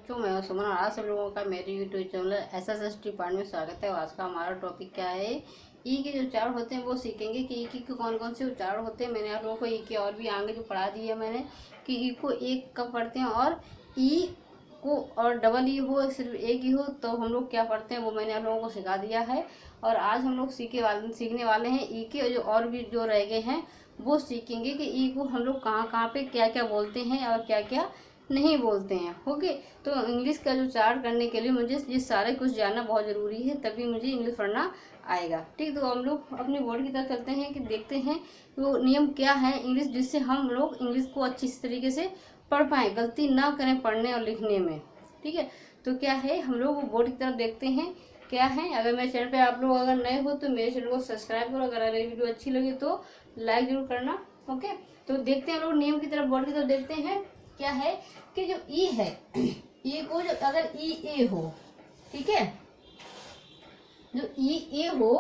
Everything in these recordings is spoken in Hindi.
बच्चों, मैं सुमन और आप सब लोगों का मेरे यूट्यूब चैनल एसएसएस डिपार्टमेंट में स्वागत है। आज का हमारा टॉपिक क्या है? ई के जो उच्चारण होते हैं वो सीखेंगे कि ई के कौन कौन से उच्चारण होते हैं। मैंने आप लोगों को ई के और भी आगे जो पढ़ा दी है मैंने कि ई को एक कब पढ़ते हैं, और ई को और डबल ई हो सिर्फ एक ही हो तो हम लोग क्या पढ़ते हैं वो मैंने आप लोगों को सिखा दिया है। और आज हम लोग सीखने वाले हैं ई के जो और भी जो रह गए हैं वो सीखेंगे कि ई को हम लोग कहाँ कहाँ पे क्या क्या बोलते हैं और क्या क्या नहीं बोलते हैं। ओके, तो इंग्लिश का जो उच्चारण करने के लिए मुझे ये सारे कुछ जानना बहुत ज़रूरी है, तभी मुझे इंग्लिश पढ़ना आएगा। ठीक, तो हम लोग अपने बोर्ड की तरफ चलते हैं कि देखते हैं वो नियम क्या है इंग्लिश, जिससे हम लोग इंग्लिश को अच्छी तरीके से पढ़ पाएँ, गलती ना करें पढ़ने और लिखने में। ठीक है, तो क्या है हम लोग बोर्ड की तरफ देखते हैं क्या है। अगर मेरे चैनल पे आप लोग अगर नए हो तो मेरे चैनल को सब्सक्राइब करो, अगर मेरी वीडियो अच्छी लगे तो लाइक जरूर करना। ओके, तो देखते हैं लोग नियम की तरफ, बोर्ड की तरफ देखते हैं क्या है कि जो ई है, ई को जो अगर ई ए हो, ठीक है, जो ई ए हो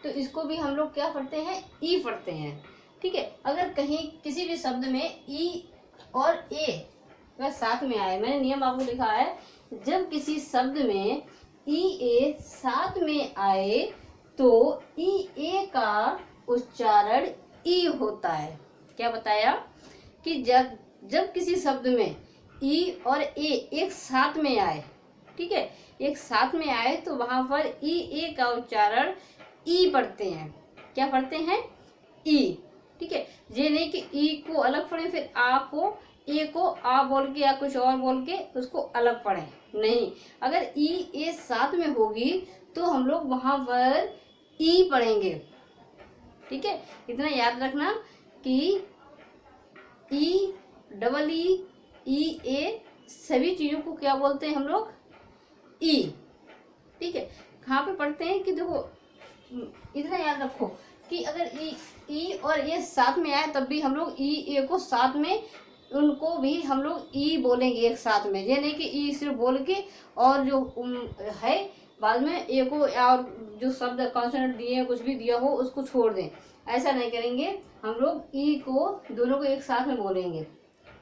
तो इसको भी हम लोग क्या पढ़ते हैं? ई पढ़ते हैं। ठीक है, अगर कहीं किसी भी शब्द में ई और ए अगर साथ में आए, मैंने नियम आपको लिखा है, जब किसी शब्द में ई ए साथ में आए तो ई ए का उच्चारण ई होता है। क्या बताया कि जब किसी शब्द में ई और ए एक साथ में आए, ठीक है, एक साथ में आए तो वहां पर ई ए का उच्चारण ई पढ़ते हैं। क्या पढ़ते हैं? ई। ठीक है, ये नहीं कि ई को अलग पढ़े फिर आ को ए को आ बोल के या कुछ और बोल के उसको अलग पढ़े, नहीं। अगर ई ए साथ में होगी तो हम लोग वहां पर ई पढ़ेंगे। ठीक है, इतना याद रखना कि ई डबल ई ए सभी चीजों को क्या बोलते हैं हम लोग? ई। ठीक है, कहाँ पे पढ़ते हैं कि देखो, इतना याद रखो कि अगर ई और ए साथ में आए तब भी हम लोग ई ए को साथ में उनको भी हम लोग ई बोलेंगे एक साथ में। ये नहीं कि ई सिर्फ बोल के और जो है बाद में ए को और जो शब्द कॉन्सोनेंट दिए हैं कुछ भी दिया हो उसको छोड़ दें, ऐसा नहीं करेंगे। हम लोग ई को दोनों को एक साथ में बोलेंगे।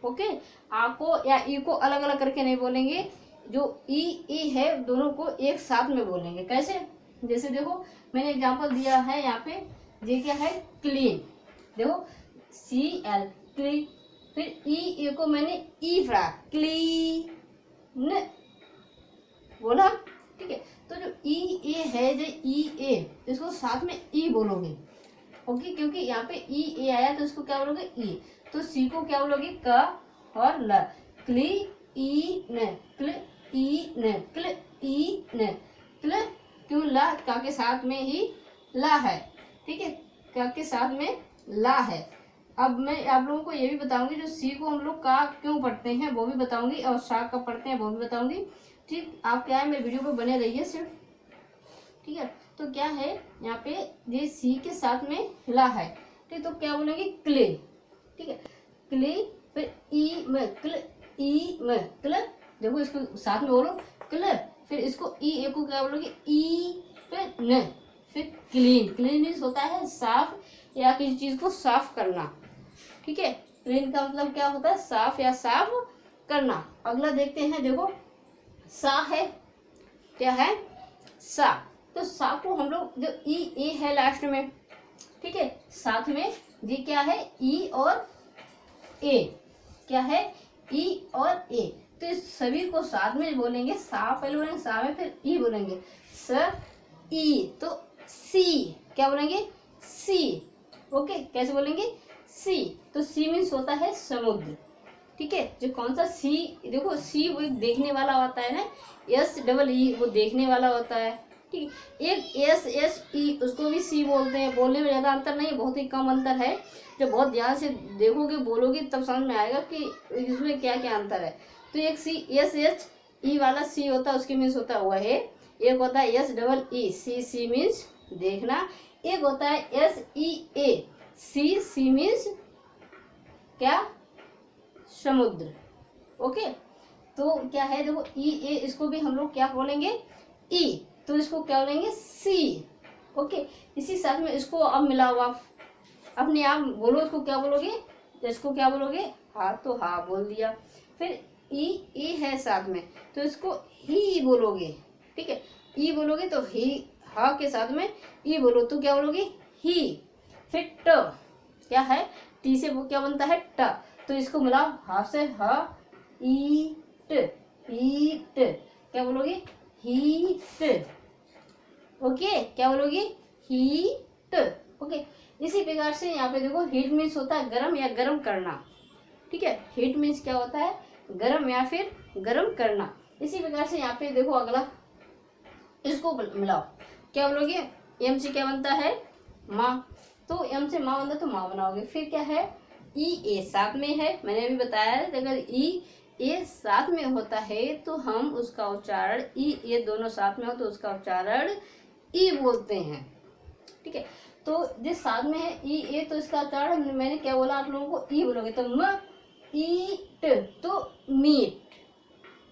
ओके, आ को या ई को अलग अलग करके नहीं बोलेंगे, जो ई ई है दोनों को एक साथ में बोलेंगे। कैसे? जैसे देखो मैंने एग्जांपल दिया है यहाँ पे, ये क्या है? क्लीन। देखो सी एल क्लीन, फिर ई ए को मैंने ई पढ़ा, क्लीन बोला। ठीक है, तो जो ई ए है, जो ई ए इसको साथ में ई बोलोगे। ओके, क्योंकि यहाँ पे ई ए आया तो इसको क्या बोलोगे? ई। तो सी को क्या बोलोगे? क और ल, क्ली ई न, क्ल ई न, क्ल ई न, क्ल। क्यों? ला का के साथ में ही ला है। ठीक है, का के साथ में ला है। अब मैं आप लोगों को ये भी बताऊंगी जो सी को हम लोग का क्यों पढ़ते हैं वो भी बताऊंगी, और सा कब पढ़ते हैं वो भी बताऊंगी। ठीक, आप क्या है मेरे वीडियो पर बने रहिए सिर्फ। ठीक है, तो क्या है यहाँ पे ये सी के साथ में ला है। ठीक, तो क्या बोलेंगे? क्ले। ठीक है, क्ले, फिर ई में क्ल, ई में क्ल। देखो इसको साथ में बोलो क्ल, फिर इसको ई ए को क्या बोलोगे? ई, फिर न, फिर क्लीन। क्लीन मीन्स होता है साफ या किसी चीज को साफ करना। ठीक है, क्लीन का मतलब क्या होता है? साफ या साफ करना। अगला देखते हैं, देखो सा है, क्या है? सा। तो सा को हम लोग जो ई ए है लास्ट में, ठीक है, साथ में ये क्या है? ई और ए। क्या है? ई और ए। तो इस सभी को साथ में बोलेंगे, सा पहले बोलेंगे, सा में फिर ई बोलेंगे, स ई। तो सी क्या बोलेंगे? सी। ओके, कैसे बोलेंगे? सी। तो सी मीन्स होता है समुद्र। ठीक है, जो कौन सा सी, देखो सी वो एक देखने वाला होता है ना, एस डबल ई वो देखने वाला होता है। ठीक है, एक एस एस ई उसको भी सी बोलते हैं। बोलने में ज़्यादा अंतर नहीं, बहुत ही कम अंतर है। जब बहुत ध्यान से देखोगे बोलोगे तब समझ में आएगा कि इसमें क्या क्या अंतर है। तो एक सी एस एच ई वाला सी होता है, उसकी मीन्स होता है वह है। एक होता है एस डबल ई सी, सी मीन्स देखना। एक होता है एस ई ए सी, सी मीन्स क्या? समुद्र। ओके, तो क्या है देखो ई ए, इसको भी हम लोग क्या बोलेंगे? ई। तो इसको क्या बोलेंगे? सी। ओके, इसी साथ में इसको अब मिलाओ आप अपने आप बोलो, इसको क्या बोलोगे? इसको क्या बोलोगे? हाँ, तो हाँ बोल दिया। फिर ई है साथ में, तो इसको ही बोलोगे। ठीक है, ई बोलोगे तो ही, हा के साथ में ई बोलो तो क्या बोलोगे, ही। फिर ट, क्या है, टी से वो क्या बनता है, ट, तो इसको मिलाओ, हा से हा, ईट, ईट, क्या बोलोगे, हीट। ओके, क्या बोलोगे, हीट। ओके, इसी प्रकार से यहाँ पे देखो, हीट मीन्स होता है गर्म या गर्म करना। ठीक है, हीट मीन्स क्या होता है, गर्म या फिर गर्म करना। इसी प्रकार से यहाँ पे देखो अगला, इसको मिलाओ, क्या बोलोगे, एम से क्या बनता है, माँ, तो एम से माँ बनता है तो माँ बनाओगे। फिर क्या है, ई ए साथ में है, मैंने अभी बताया है, अगर ई ए साथ में होता है तो हम उसका उच्चारण, ई ए दोनों साथ में हो तो उसका उच्चारण ई बोलते हैं। ठीक है, तो जिस साथ में है ई ए तो इसका उच्चारण मैंने क्या बोला आप लोगों को, ई बोलोगे, तो म ईट, तो मीट।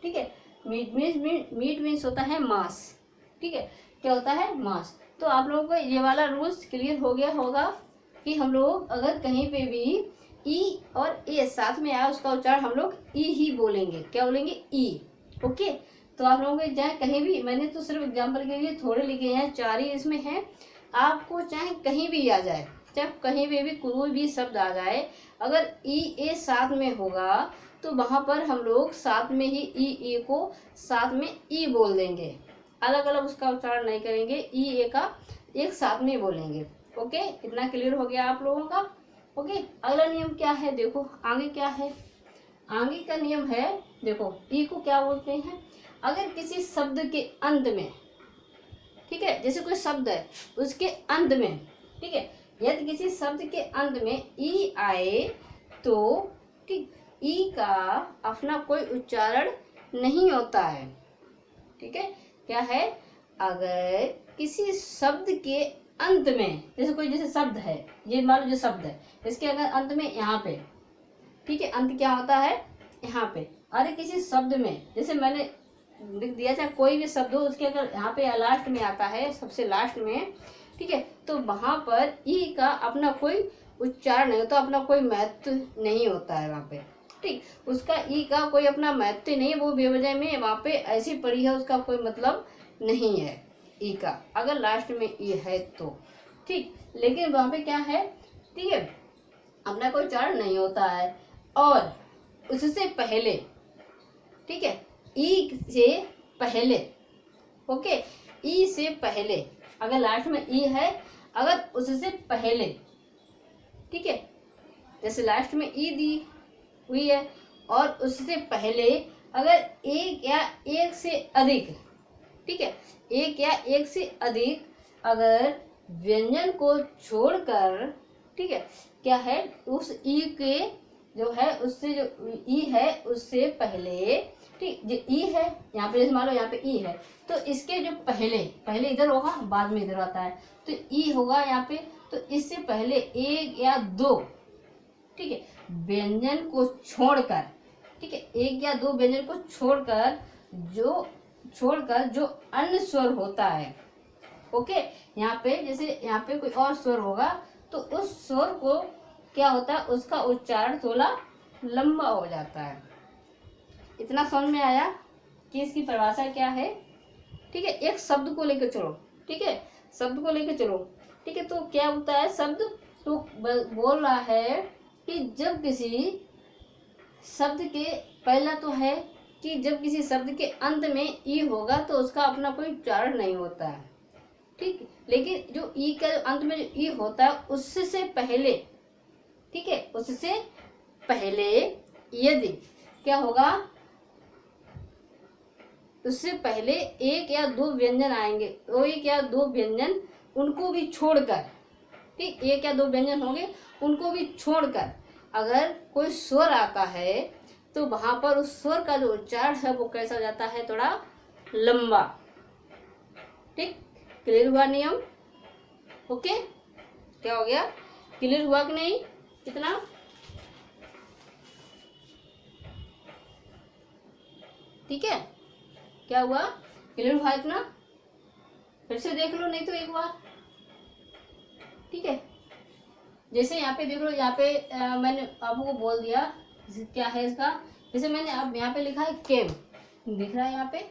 ठीक है, मीट मीन्स होता है मांस। ठीक है, क्या होता है, मांस। तो आप लोगों को ये वाला रूल्स क्लियर हो गया होगा कि हम लोग अगर कहीं पे भी ई और ए साथ में आया उसका उच्चारण हम लोग ई ही बोलेंगे। क्या बोलेंगे, ई। ओके, तो आप लोगों को चाहे कहीं भी, मैंने तो सिर्फ एग्जाम्पल के लिए थोड़े लिखे हैं, 4 ही इसमें हैं, आपको चाहे कहीं भी आ जाए, चाहे कहीं पे भी कोई भी शब्द आ जाए, अगर ई ए साथ में होगा तो वहाँ पर हम लोग साथ में ही ई ए को साथ में ई बोल देंगे, अलग अलग उसका उच्चारण नहीं करेंगे, ई ए का एक साथ में बोलेंगे। ओके, इतना क्लियर हो गया आप लोगों का। ओके, अगला नियम क्या है, देखो आगे क्या है, आगे का नियम है, देखो ई को क्या बोलते हैं, अगर किसी शब्द के अंत में, ठीक है, जैसे कोई शब्द है उसके अंत में, ठीक है, यदि किसी शब्द के अंत में ई आए तो ठीक, ई का अपना कोई उच्चारण नहीं होता है। ठीक है, क्या है, अगर किसी शब्द के अंत में, जैसे कोई जैसे शब्द है, ये मान लो जो शब्द है, इसके अगर अंत में यहाँ पे, ठीक है, अंत क्या होता है, यहाँ पे, अरे किसी शब्द में, जैसे मैंने लिख दिया, चाहे कोई भी शब्द हो उसके अगर यहाँ पे लास्ट में आता है, सबसे लास्ट में, ठीक है, तो वहाँ पर ई का अपना कोई उच्चारण नहीं होता, अपना कोई महत्व नहीं होता है वहाँ पे। ठीक, उसका ई का कोई अपना महत्व नहीं है, वो बेवजह में वहाँ पे ऐसी पड़ी है, उसका कोई मतलब नहीं है ई का, अगर लास्ट में ई है तो। ठीक, लेकिन वहाँ पे क्या है, ठीक है, अपना कोई उच्चारण नहीं होता है, और उससे पहले, ठीक है, ई से पहले, ओके, ई से पहले, अगर लास्ट में ई है, अगर उससे पहले, ठीक है, जैसे लास्ट में ई दी हुई है और उससे पहले अगर एक या एक से अधिक, ठीक है, एक या एक से अधिक अगर व्यंजन को छोड़कर, ठीक है, क्या है, उस ई के जो है, उससे जो ई है उससे पहले, ठीक, जो ई है यहाँ पे, जैसे मान लो यहाँ पे ई है, तो इसके जो पहले, पहले इधर होगा बाद में इधर आता है, तो ई होगा यहाँ पे, तो इससे पहले एक या दो, ठीक है, व्यंजन को छोड़कर, ठीक है, एक या दो व्यंजन को छोड़कर जो अन्य स्वर होता है, ओके, यहाँ पे जैसे यहाँ पे कोई और स्वर होगा तो उस स्वर को क्या होता है, उसका उच्चारण थोड़ा लंबा हो जाता है। इतना समझ में आया कि इसकी परिभाषा क्या है। ठीक है, एक शब्द को लेकर चलो, ठीक है, शब्द को लेकर चलो, ठीक है, तो क्या होता है शब्द, तो बोल रहा है कि जब किसी शब्द के, पहला तो है कि जब किसी शब्द के अंत में ई होगा तो उसका अपना कोई उच्चारण नहीं होता है। ठीक, लेकिन जो ई का अंत में जो ई होता है उससे पहले, ठीक है, उससे पहले यदि क्या होगा, उससे पहले एक या दो व्यंजन आएंगे, वो एक या दो व्यंजन उनको भी छोड़कर, ठीक, एक या दो व्यंजन होंगे उनको भी छोड़कर अगर कोई स्वर आता है तो वहां पर उस स्वर का जो उच्चारण है वो कैसा हो जाता है, थोड़ा लंबा। ठीक, क्लियर हुआ नियम, ओके, क्या हो गया, क्लियर हुआ कि नहीं, कितना, ठीक है, क्या हुआ, क्लियर हुआ इतना, फिर से देख लो नहीं तो एक बार, ठीक है, जैसे यहाँ पे देख लो, यहाँ पे मैंने आपको बोल दिया क्या है इसका, जैसे मैंने अब यहाँ पे लिखा है केम, दिख रहा है यहाँ पे,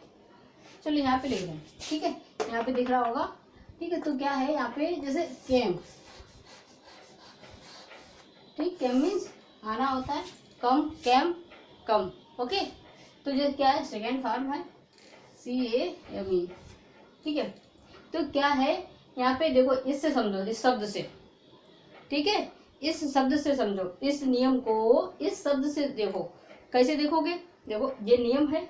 चलो यहाँ पे लिख रहे हैं, ठीक है, यहाँ पे दिख रहा होगा, ठीक है। तो क्या है यहाँ पे, जैसे केम, ठीक, केम मीन्स आना होता है, कम, कैम, कम, ओके। तो ये क्या है, सेकेंड फॉर्म है, CAME, ठीक है। तो क्या है यहाँ पे देखो, इससे समझो, इस शब्द से, ठीक है, इस शब्द से समझो, इस नियम को इस शब्द से देखो, कैसे देखोगे, देखो ये नियम है,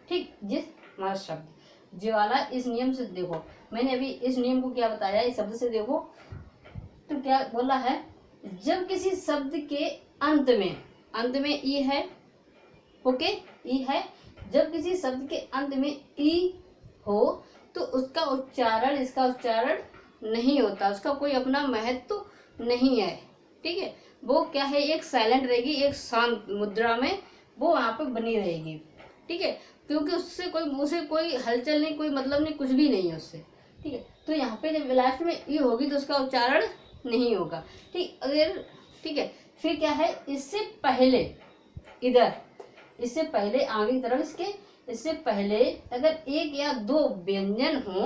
ठीक, जिस हमारा शब्द जे वाला, इस नियम से देखो, मैंने अभी इस नियम को क्या बताया, इस शब्द से देखो। तो क्या बोला है, जब किसी शब्द के अंत में ई है, ओके, ई है, जब किसी शब्द के अंत में ई हो तो उसका उच्चारण, इसका उच्चारण नहीं होता, उसका कोई अपना महत्व नहीं है, ठीक है। वो क्या है, एक साइलेंट रहेगी, एक शांत मुद्रा में वो वहाँ पे बनी रहेगी, ठीक है, क्योंकि उसे कोई हलचल नहीं, कोई मतलब नहीं, कुछ भी नहीं है उससे, ठीक है। तो यहाँ पे जब लास्ट में ई होगी तो उसका उच्चारण नहीं होगा, ठीक, अगर, ठीक है। फिर क्या है, इससे पहले इधर, इससे पहले आगे की तरफ, इससे पहले अगर एक या दो व्यंजन हो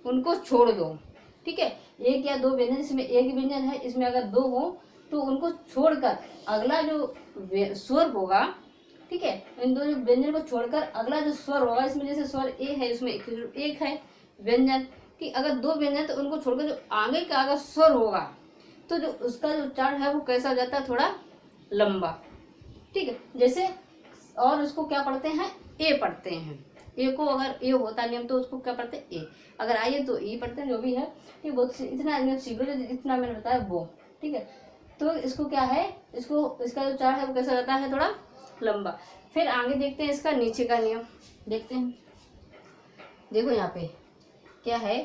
उनको छोड़ दो, ठीक है, एक या दो व्यंजन, इसमें एक व्यंजन है, इसमें अगर दो हो तो उनको छोड़कर अगला जो स्वर होगा, ठीक है, इन दोनों व्यंजन को छोड़कर अगला जो स्वर होगा, इसमें जैसे स्वर ए है, इसमें एक है व्यंजन, कि अगर दो व्यंजन तो उनको छोड़कर जो आगे का अगर स्वर होगा तो जो उसका जो उच्चारण है वो कैसा हो जाता है, थोड़ा लंबा, ठीक है। जैसे और उसको क्या पढ़ते हैं, ए पढ़ते हैं, ए को अगर ए होता नियम तो उसको क्या पढ़ते हैं, ए, अगर आई है तो ई पढ़ते हैं, जो भी है, ठीक, बहुत इतना नियम सीख लो, इतना मैंने बताया वो, ठीक है। तो इसको क्या है, इसका जो उच्चारण है वो कैसा रहता है, थोड़ा लंबा। फिर आगे देखते हैं इसका नीचे का नियम, देखते हैं, देखो यहाँ पे क्या है,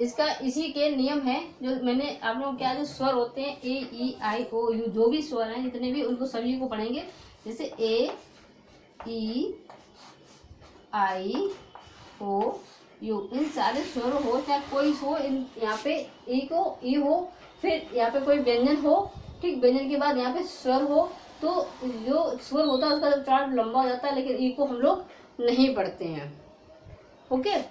इसका इसी के नियम है जो मैंने आप लोग क्या, जो स्वर होते हैं ए, ई, आई, ओ, यू, जो भी स्वर हैं जितने भी, उनको सभी को पढ़ेंगे, जैसे ए, ई, आई, ओ, यू, इन सारे स्वर हो, चाहे कोई हो, इन यहाँ पे ई हो, फिर यहाँ पे कोई व्यंजन हो, ठीक, व्यंजन के बाद यहाँ पे स्वर हो, तो जो स्वर होता है उसका उच्चारण लंबा हो जाता है, लेकिन ई को हम लोग नहीं पढ़ते हैं, ओके,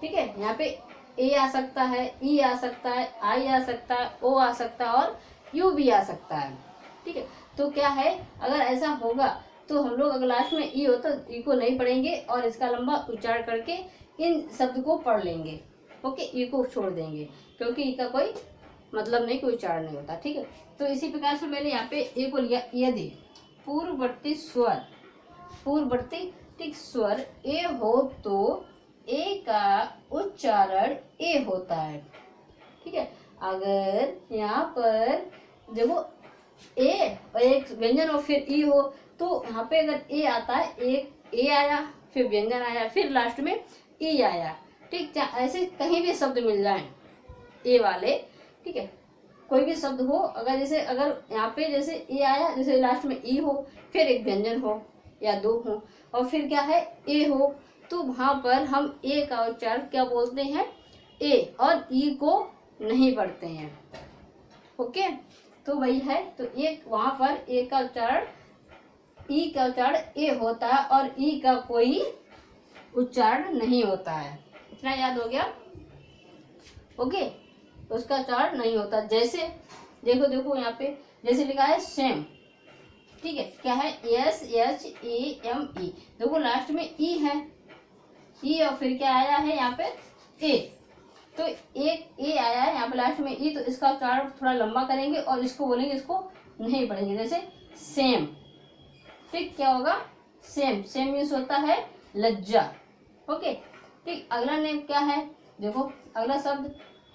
ठीक है। यहाँ पे ए आ सकता है, ई आ सकता है, आई आ सकता है, ओ आ सकता है और यू भी आ सकता है, ठीक है। तो क्या है, अगर ऐसा होगा तो हम लोग अगर लास्ट में ई होता तो ई को नहीं पढ़ेंगे और इसका लंबा उच्चारण करके इन शब्द को पढ़ लेंगे, ओके, ई को छोड़ देंगे, क्योंकि ई का कोई मतलब नहीं, कोई उच्चारण नहीं होता, ठीक है। तो इसी प्रकार से मैंने यहाँ पे ए को लिया, यदि पूर्ववर्ती स्वर ए हो तो ए का उच्चारण ए होता है, ठीक है। अगर यहाँ पर देखो ए और एक व्यंजन और फिर ई हो, तो यहाँ पे अगर ए आता है, एक ए आया, फिर व्यंजन आया, फिर लास्ट में ई आया, ठीक, ऐसे कहीं भी शब्द मिल जाए ए वाले, ठीक है, कोई भी शब्द हो, अगर जैसे अगर यहाँ पे जैसे ए आया, जैसे लास्ट में ई हो, फिर एक व्यंजन हो या दो हो और फिर क्या है ए हो, तो वहाँ पर हम ए का उच्चारण क्या बोलते हैं, ए, और ई को नहीं पढ़ते हैं, ओके। तो वही है, तो एक वहाँ पर ए का उच्चारण, ई का उच्चारण ए होता है और ई का कोई उच्चारण नहीं होता है, इतना याद हो गया, ओके, उसका उच्चारण नहीं होता। जैसे देखो यहाँ पे जैसे लिखा है सेम, ठीक है, क्या है, SHAME, देखो लास्ट में ई है, ई और फिर क्या आया है यहाँ पे ए, तो एक ए आया है यहाँ पे लास्ट में ई, तो इसका उच्चारण थोड़ा लंबा करेंगे और इसको बोलेंगे, इसको नहीं पढ़ेंगे, जैसे सेम, ठीक, क्या होगा, सेम मीन्स होता है लज्जा, ओके, ठीक। अगला नेम क्या है, देखो अगला शब्द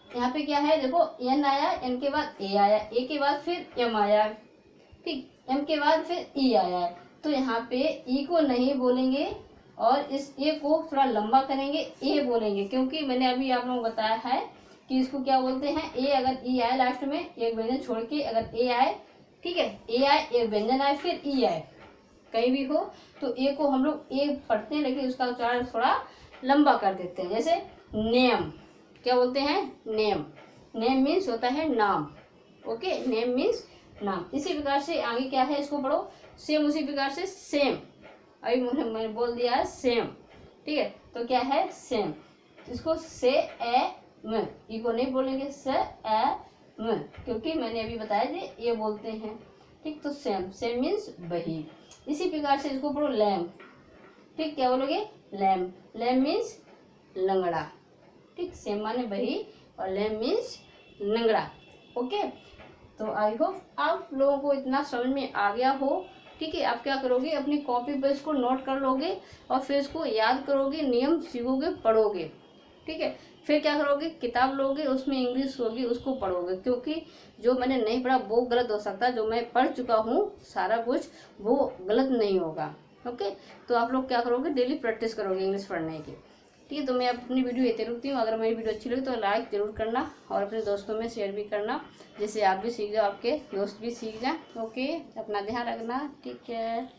यहाँ पे क्या है, देखो एन आया, एन के बाद ए आया, ए के बाद फिर एम आया, ठीक, एम के बाद फिर ई आया है, तो यहाँ पे ई को नहीं बोलेंगे और इस ए को थोड़ा लंबा करेंगे, ए बोलेंगे, क्योंकि मैंने अभी आप लोगों को बताया है कि इसको क्या बोलते हैं, ए अगर ई आए लास्ट में, एक व्यंजन छोड़ के अगर ए आए, ठीक है, ए आए, एक व्यंजन आए, फिर ई आए, कहीं भी हो, तो ए को हम लोग ए पढ़ते हैं, लेकिन उसका उच्चारण थोड़ा लंबा कर देते हैं। जैसे नेम, क्या बोलते हैं, नेम मीन्स होता है नाम, ओके, नेम मीन्स नाम। इसी प्रकार से आगे क्या है, इसको पढ़ो, सेम उसी प्रकार से सेम, अभी मैंने बोल दिया है सेम, ठीक है। तो क्या है सेम, इसको से ए म, ई को नहीं बोलेंगे से ए म, क्योंकि मैंने अभी बताया जी ये बोलते हैं, ठीक। तो सेम, सेम मीन्स वही। इसी प्रकार से इसको पढ़ो लैम्प, ठीक। क्या बोलोगे लैम्प, लैम्प मीन्स लंगड़ा, ठीक। सेम माने वही और लैम्प मीन्स लंगड़ा, ओके। तो आई होप आप लोगों को इतना समझ में आ गया हो, ठीक है। आप क्या करोगे, अपनी कॉपी पे इसको नोट कर लोगे और फिर इसको याद करोगे, नियम सीखोगे, पढ़ोगे, ठीक है। फिर क्या करोगे, किताब लोगे, उसमें इंग्लिश होगी, उसको पढ़ोगे, क्योंकि जो मैंने नहीं पढ़ा वो गलत हो सकता है, जो मैं पढ़ चुका हूँ सारा कुछ वो गलत नहीं होगा, ओके। तो आप लोग क्या करोगे, डेली प्रैक्टिस करोगे इंग्लिश पढ़ने की, ठीक है। तो मैं अपनी वीडियो इतने रुकती हूँ। अगर मेरी वीडियो अच्छी लगी तो लाइक जरूर करना और अपने दोस्तों में शेयर भी करना, जिससे आप भी सीख जाओ, आपके दोस्त भी सीख जाए, ओके। अपना ध्यान रखना, ठीक है।